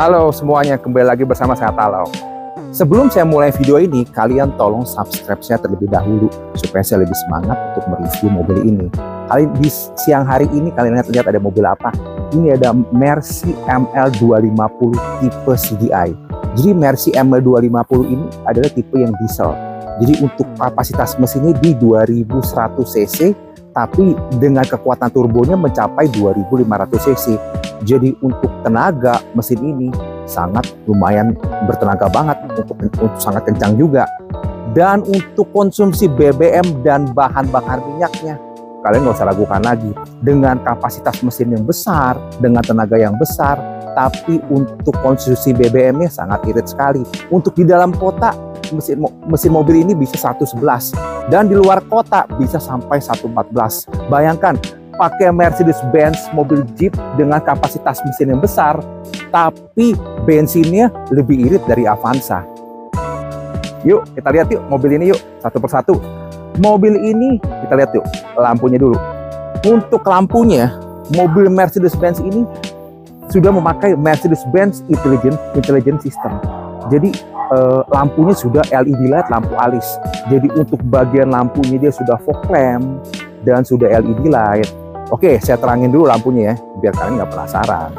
Halo semuanya, kembali lagi bersama saya Talau. Sebelum saya mulai video ini, kalian tolong subscribe saya terlebih dahulu supaya saya lebih semangat untuk mereview mobil ini. Di siang hari ini kalian lihat ada mobil apa? Ini ada Mercy ML250 tipe CDI. Jadi Mercy ML250 ini adalah tipe yang diesel. Jadi untuk kapasitas mesinnya di 2100 cc, tapi dengan kekuatan turbonya mencapai 2500 cc. Jadi untuk tenaga mesin ini sangat lumayan bertenaga banget, untuk sangat kencang juga. Dan untuk konsumsi BBM dan bahan bakar minyaknya, kalian nggak usah ragukan lagi. Dengan kapasitas mesin yang besar, dengan tenaga yang besar, tapi untuk konsumsi BBM-nya sangat irit sekali. Untuk di dalam kota, mesin mobil ini bisa 111, dan di luar kota bisa sampai 114. Bayangkan, pakai Mercedes-Benz mobil Jeep dengan kapasitas mesin yang besar, tapi bensinnya lebih irit dari Avanza. Yuk kita lihat yuk mobil ini yuk, satu persatu. Mobil ini kita lihat yuk lampunya dulu. Untuk lampunya, mobil Mercedes-Benz ini sudah memakai Mercedes-Benz Intelligent System. Jadi lampunya sudah LED light, lampu alis. Jadi untuk bagian lampunya dia sudah fog lamp dan sudah LED light. Oke, saya terangin dulu lampunya ya, biar kalian nggak penasaran.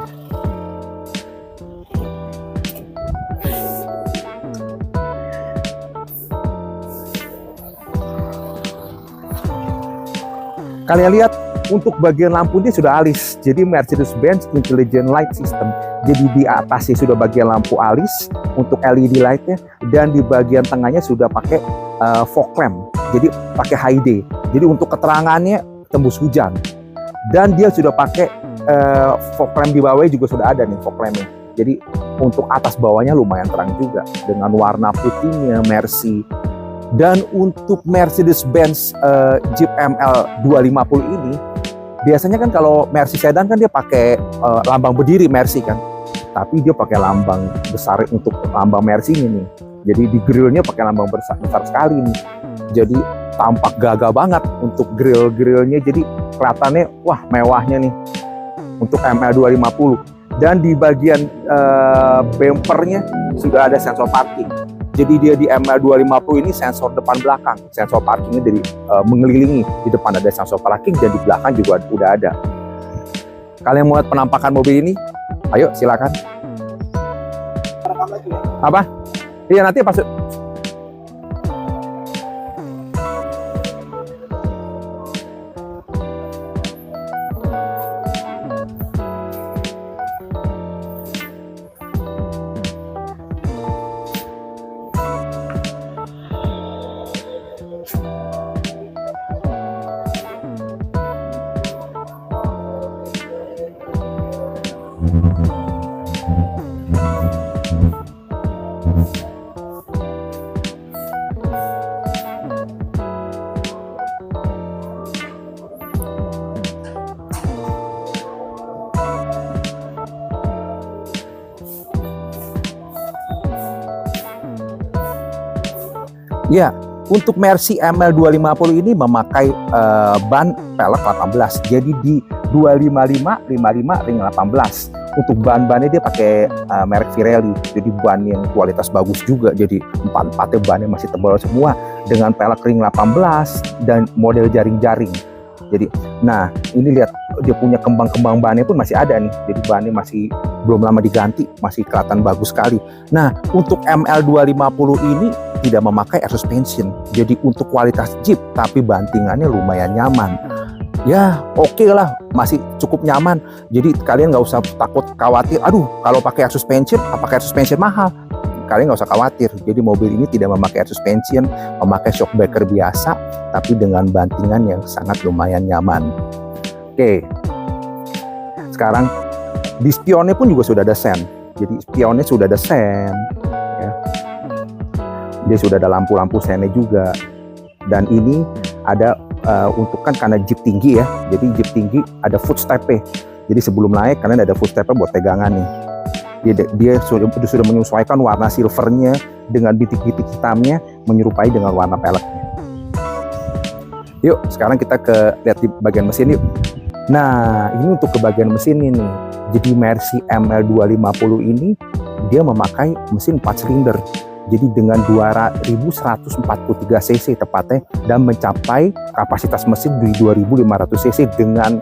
Kalian lihat, untuk bagian lampu dia sudah alis. Jadi Mercedes-Benz Intelligent Light System. Jadi di atasnya sudah bagian lampu alis untuk LED lightnya, dan di bagian tengahnya sudah pakai fog lamp. Jadi pakai high day. Jadi untuk keterangannya tembus hujan. Dan dia sudah pakai fog lamp di bawahnya juga sudah ada nih fog lampnya. Jadi untuk atas bawahnya lumayan terang juga dengan warna putihnya Mercy. Dan untuk Mercedes-Benz Jeep ML250 ini, biasanya kan kalau Mercy sedan kan dia pakai lambang berdiri Mercy kan, tapi dia pakai lambang besar untuk lambang Mercy ini nih. Jadi di grillnya pakai lambang besar sekali nih. Jadi tampak gagah banget untuk grill-grillnya, jadi kelihatannya wah mewahnya nih untuk ML250. Dan di bagian bumpernya sudah ada sensor parking. Jadi dia di ML250 ini sensor depan belakang, sensor parkingnya dari mengelilingi. Di depan ada sensor parking dan di belakang juga udah ada. Kalian mau lihat penampakan mobil ini? Ayo silakan. Apa? Iya nanti pas. Ya, untuk Mercy ML250 ini memakai ban pelek 18. Jadi di 255, 55, ring 18. Untuk ban-bannya dia pakai merek Pirelli. Jadi ban yang kualitas bagus juga. Jadi empat-empatnya bannya masih tebal semua dengan pelek ring 18 dan model jaring-jaring. Jadi, nah ini lihat dia punya kembang-kembang bannya pun masih ada nih. Jadi bannya masih belum lama diganti, masih kelihatan bagus sekali. Nah, untuk ML250 ini tidak memakai air suspension. Jadi untuk kualitas Jeep, tapi bantingannya lumayan nyaman. Ya oke lah, masih cukup nyaman. Jadi kalian nggak usah takut khawatir, aduh kalau pakai air suspension, apakah air suspension mahal? Kalian nggak usah khawatir. Jadi mobil ini tidak memakai air suspension, memakai shock breaker biasa, tapi dengan bantingan yang sangat lumayan nyaman. Oke, sekarang di spionnya pun juga sudah ada sen. Jadi spionnya sudah ada sen. Ya. Dia sudah ada lampu-lampu sennya juga. Dan ini ada untuk kan karena Jeep tinggi ya. Jadi Jeep tinggi ada footstep-nya. Jadi sebelum naik kalian ada footstep-nya buat pegangan nih. Dia sudah menyesuaikan warna silvernya dengan bintik-bintik hitamnya menyerupai dengan warna peleknya. Yuk sekarang kita lihat di bagian mesin yuk. Nah ini untuk ke bagian mesin ini. Jadi Mercy ML250 ini dia memakai mesin 4 silinder. Jadi dengan 2143 cc tepatnya, dan mencapai kapasitas mesin di 2500 cc dengan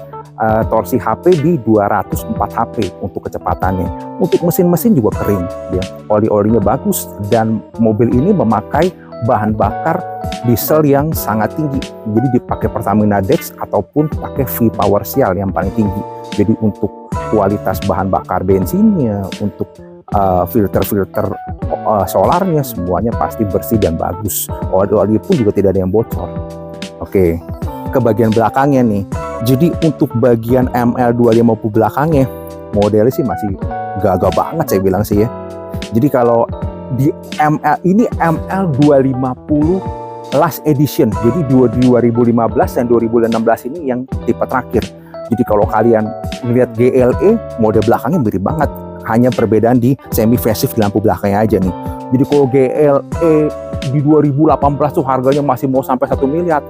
torsi HP di 204 HP untuk kecepatannya. Untuk mesin-mesin juga kering, ya. Oli-olinya bagus, dan mobil ini memakai bahan bakar diesel yang sangat tinggi. Jadi dipakai Pertamina Dex ataupun pakai V-Power Shell yang paling tinggi. Jadi untuk kualitas bahan bakar bensinnya, untuk filter-filter solarnya, semuanya pasti bersih dan bagus. Oli-oli pun juga tidak ada yang bocor. Oke, ke bagian belakangnya nih. Jadi untuk bagian ML250 belakangnya, modelnya sih masih gagah banget saya bilang sih ya. Jadi kalau di ML ini ML250 last edition. Jadi 2015 dan 2016 ini yang tipe terakhir. Jadi kalau kalian melihat GLE, model belakangnya mirip banget. Hanya perbedaan di semi facelift di lampu belakangnya aja nih. Jadi kalau GLE di 2018 tuh harganya masih mau sampai 1 miliar.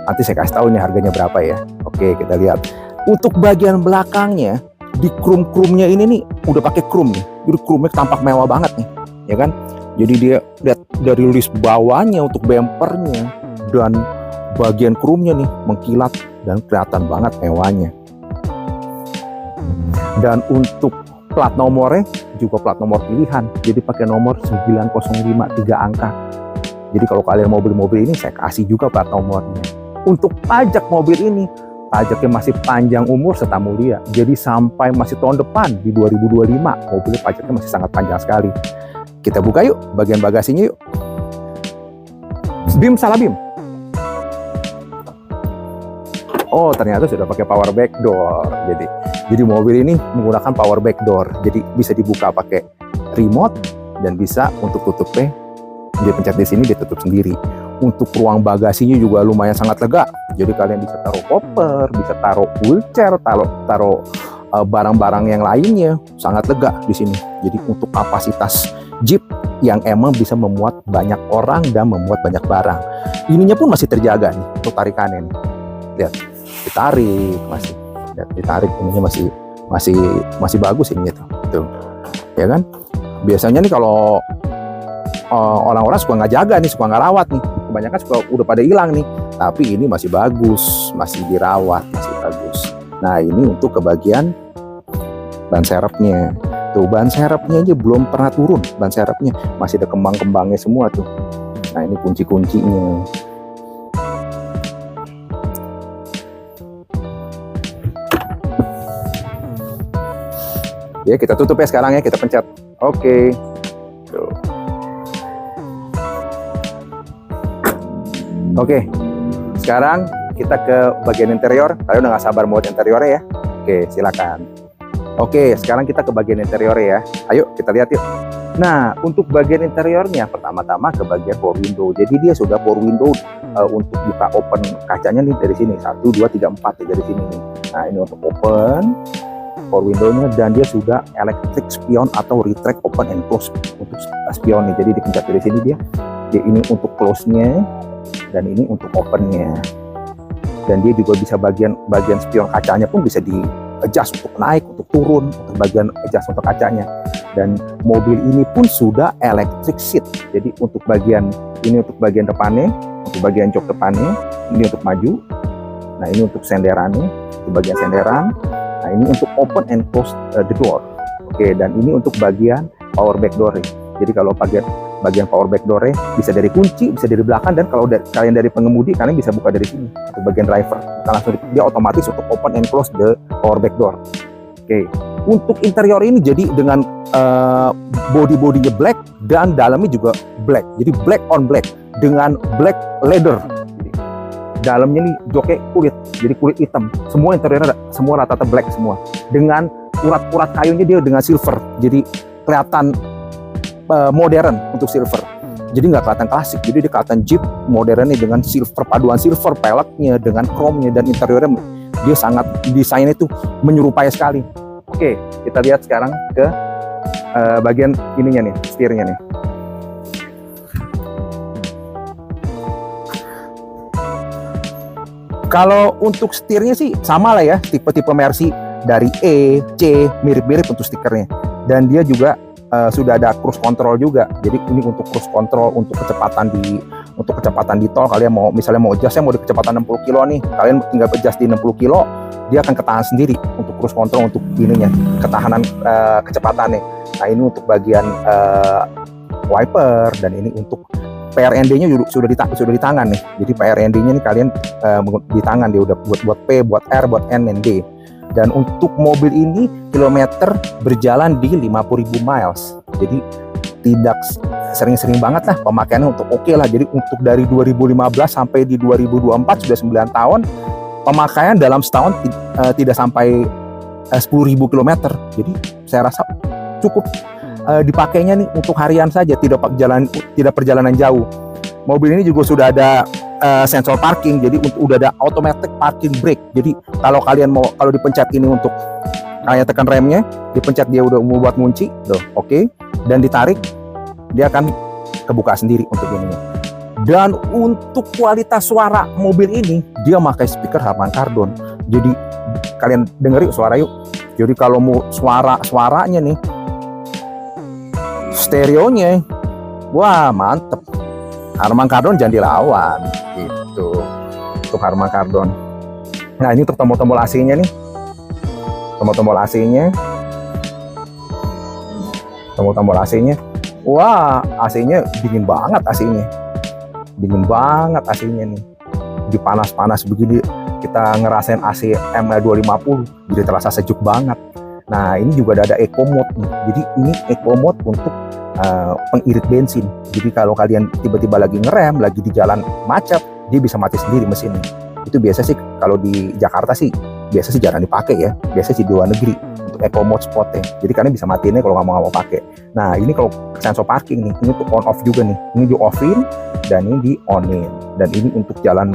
Nanti saya kasih tahu nih harganya berapa ya. Oke, kita lihat. Untuk bagian belakangnya, di krum-krumnya ini nih udah pakai krum nih. Jadi krumnya tampak mewah banget nih, ya kan? Jadi dia lihat dari list bawahnya untuk bempernya dan bagian krumnya nih mengkilat dan kelihatan banget mewahnya. Dan untuk plat nomornya juga plat nomor pilihan, jadi pakai nomor 9053 angka. Jadi kalau kalian mau beli mobil ini, saya kasih juga plat nomornya. Untuk pajak mobil ini, pajaknya masih panjang umur serta mulia. Jadi sampai masih tahun depan di 2025, mobilnya pajaknya masih sangat panjang sekali. Kita buka yuk bagian bagasinya yuk. Bim, salah Bim. Oh, ternyata sudah pakai power back door. Jadi mobil ini menggunakan power back door. Jadi bisa dibuka pakai remote dan bisa untuk tutupnya dia pencet di sini, dia tutup sendiri. Untuk ruang bagasinya juga lumayan sangat lega. Jadi kalian bisa taruh koper, bisa taruh wheelchair, taruh barang-barang yang lainnya, sangat lega di sini. Jadi untuk kapasitas Jeep yang emang bisa memuat banyak orang dan memuat banyak barang. Ininya pun masih terjaga nih untuk tarikannya nih. Lihat, ditarik masih. Lihat, ditarik ininya masih bagus ininya tuh. Ya kan? Biasanya nih kalau orang-orang suka nggak jaga nih, suka nggak rawat nih. Kebanyakan suka udah pada hilang nih. Tapi ini masih bagus, masih dirawat, masih bagus. Nah, ini untuk kebagian ban serepnya. Tuh, ban serepnya aja belum pernah turun, ban serepnya masih ada kembang-kembangnya semua tuh. Nah, ini kunci-kuncinya. Ya, kita tutup ya sekarang ya, kita pencet. Oke. Tuh. Oke. Sekarang kita ke bagian interior. Kalian udah gak sabar mau interiornya ya? Oke, silakan. Oke, sekarang kita ke bagian interiornya ya. Ayo kita lihat yuk. Nah, untuk bagian interiornya pertama-tama ke bagian power window. Jadi dia sudah power window untuk buka open kacanya nih dari sini. 1, 2, 3, 4 ya, dari sini nih. Nah, ini untuk open power window-nya, dan dia sudah electric spion atau retract open and close untuk spion nih. Jadi dipencet dari sini dia ini untuk close-nya dan ini untuk open-nya. Dan dia juga bisa bagian spion kacanya pun bisa di adjust untuk naik, untuk turun, untuk bagian adjust untuk kacanya. Dan mobil ini pun sudah electric seat. Jadi untuk bagian ini untuk bagian depannya, untuk bagian jok depannya, ini untuk maju. Nah, ini untuk senderannya, untuk bagian senderan. Nah, ini untuk open and close the door. Oke, dan ini untuk bagian power back door. Jadi kalau bagian power back door bisa dari kunci, bisa dari belakang, dan kalau kalian dari pengemudi, kalian bisa buka dari sini untuk bagian driver. Kita langsung dia otomatis untuk open and close the power back door. Oke, untuk interior ini jadi dengan body-bodinya black dan dalamnya juga black. Jadi black on black dengan black leather. Jadi, dalamnya nih joknya kulit, jadi kulit hitam. Semua interiornya semua rata-rata black semua. Dengan urat-urat kayunya dia dengan silver. Jadi kelihatan modern untuk silver. Jadi nggak kelihatan klasik, jadi dia kelihatan Jeep modern nih dengan silver, paduan silver peleknya dengan chrome-nya, dan interiornya dia sangat desainnya itu menyerupai sekali. Oke, kita lihat sekarang ke bagian ininya nih, setirnya nih. Kalau untuk setirnya sih sama lah ya, tipe-tipe Mercy dari E, C, mirip-mirip untuk stikernya. Dan dia juga sudah ada cruise control juga. Jadi ini untuk cruise control untuk kecepatan di tol. Kalian mau misalnya mau adjust, saya mau di kecepatan 60 kilo nih, kalian tinggal adjust di 60 kilo, dia akan ketahan sendiri untuk cruise control, untuk ininya ketahanan kecepatannya. Nah ini untuk bagian wiper, dan ini untuk PRND-nya sudah di tangan nih. Jadi PRND-nya nih kalian di tangan, dia udah buat P, buat R, buat N, dan D. Dan untuk mobil ini kilometer berjalan di 50.000 miles. Jadi tidak sering-sering banget lah pemakaiannya, untuk oke lah. Jadi untuk dari 2015 sampai di 2024 sudah 9 tahun pemakaian, dalam setahun tidak sampai 10.000 km. Jadi saya rasa cukup dipakainya nih untuk harian saja, tidak perjalanan jauh. Mobil ini juga sudah ada sensor parking, jadi udah ada automatic parking brake. Jadi kalau dipencet ini untuk kalian tekan remnya, dipencet dia udah membuat kunci, tuh oke, dan ditarik dia akan kebuka sendiri untuk ininya. Dan untuk kualitas suara mobil ini, dia pakai speaker Harman Kardon. Jadi kalian dengerin suara yuk. Jadi kalau mau suaranya nih, stereonya, wah mantep. Harman Kardon jangan dilawan gitu untuk Harman Kardon. Nah ini untuk tombol-tombol AC-nya nih, tombol-tombol AC-nya, wah AC-nya dingin banget, dingin banget AC-nya nih. Di panas-panas begini kita ngerasain AC ML250 jadi terasa sejuk banget. Nah ini juga ada eco mode nih. Jadi ini eco mode untuk pengirit bensin. Jadi kalau kalian tiba-tiba lagi ngerem, lagi di jalan macet, dia bisa mati sendiri mesinnya. Itu biasa sih kalau di Jakarta sih biasa sih jarang dipakai ya. Biasa sih di luar negeri untuk eco mode spotnya. Jadi kalian bisa matiin kalau nggak mau pakai. Nah ini kalau sensor parking nih, ini tuh on off juga nih. Ini di offin dan ini di onin. Dan ini untuk jalan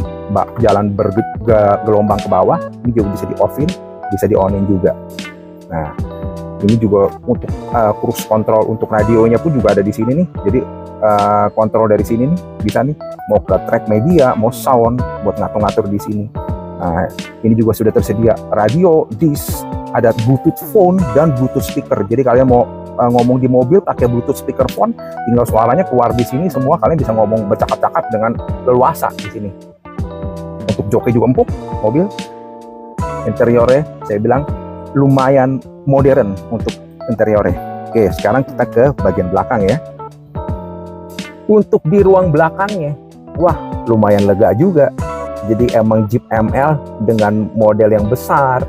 bergelombang ke bawah, ini juga bisa di offin, bisa di onin juga. Nah ini juga untuk cruise control untuk radionya pun juga ada di sini nih. Jadi kontrol dari sini nih bisa nih, mau ke track media, mau sound, buat ngatur-ngatur di sini. Nah ini juga sudah tersedia radio, disk, ada Bluetooth phone dan Bluetooth speaker. Jadi kalian mau ngomong di mobil pakai Bluetooth speakerphone, tinggal suaranya keluar di sini semua, kalian bisa ngomong bercakap-cakap dengan leluasa di sini. Untuk joknya juga empuk mobil. Interiornya saya bilang lumayan modern untuk interiornya. Oke, sekarang kita ke bagian belakang ya. Untuk di ruang belakangnya, wah lumayan lega juga. Jadi emang Jeep ML dengan model yang besar,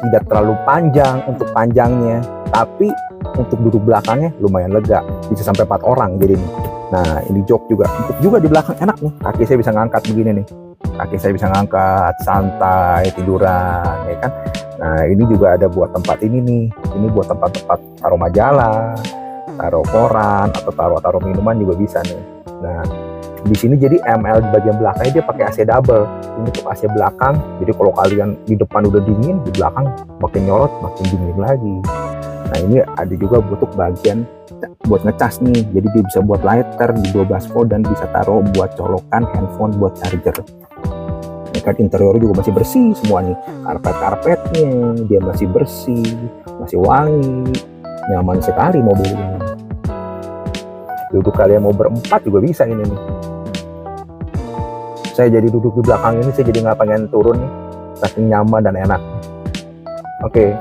tidak terlalu panjang untuk panjangnya, tapi untuk duduk belakangnya lumayan lega, bisa sampai 4 orang jadi nih. Nah ini jok juga empuk juga di belakang, enak nih. Kaki saya bisa ngangkat begini nih, kaki saya bisa ngangkat santai tiduran ya kan. Nah ini juga ada buat tempat ini nih, ini buat tempat-tempat taruh majalah, taruh koran, atau taruh minuman juga bisa nih. Nah di sini jadi ML di bagian belakangnya dia pakai AC double. Ini untuk AC belakang, jadi kalau kalian di depan udah dingin, di belakang makin nyorot makin dingin lagi. Nah ini ada juga untuk bagian buat ngecas nih, jadi dia bisa buat lighter di 12 volt dan bisa taruh buat colokan handphone buat charger. Kan interiornya juga masih bersih semua nih, karpet-karpetnya dia masih bersih, masih wangi, nyaman sekali mobil ini. Duduk kalian mau berempat juga bisa ini nih. Saya jadi duduk di belakang ini, saya jadi nggak pengen turun nih, saking nyaman dan enak. Oke,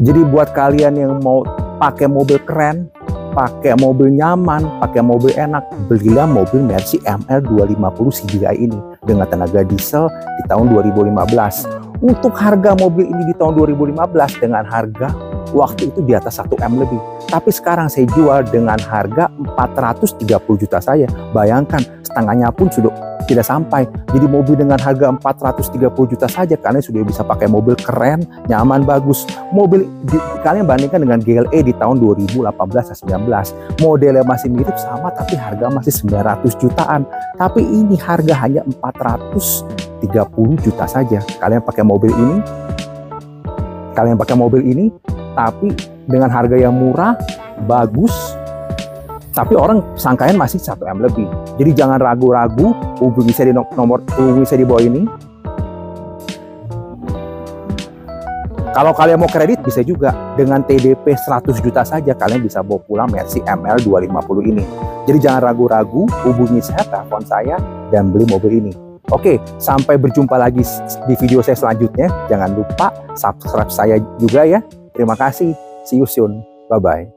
jadi buat kalian yang mau pakai mobil keren, pakai mobil nyaman, pakai mobil enak, belilah mobil Mercy ML 250 CGI ini dengan tenaga diesel di tahun 2015. Untuk harga mobil ini di tahun 2015 dengan harga waktu itu di atas 1 M lebih. Tapi sekarang saya jual dengan harga 430 juta saya. Bayangkan setengahnya pun sudah tidak sampai. Jadi mobil dengan harga 430 juta saja kalian sudah bisa pakai mobil keren, nyaman, bagus. Mobil kalian bandingkan dengan GLE di tahun 2018-19. Modelnya masih mirip sama tapi harga masih 900 jutaan. Tapi ini harga hanya 430 juta saja. Kalian pakai mobil ini, tapi dengan harga yang murah, bagus, tapi orang sangkain masih 1 M lebih. Jadi jangan ragu-ragu, hubungi saya di bawah ini. Kalau kalian mau kredit bisa juga, dengan TDP 100 juta saja kalian bisa bawa pulang Mercy ML 250 ini. Jadi jangan ragu-ragu, hubungi saya, telepon saya, dan beli mobil ini. Oke, sampai berjumpa lagi di video saya selanjutnya. Jangan lupa subscribe saya juga ya. Terima kasih, see you soon, bye-bye.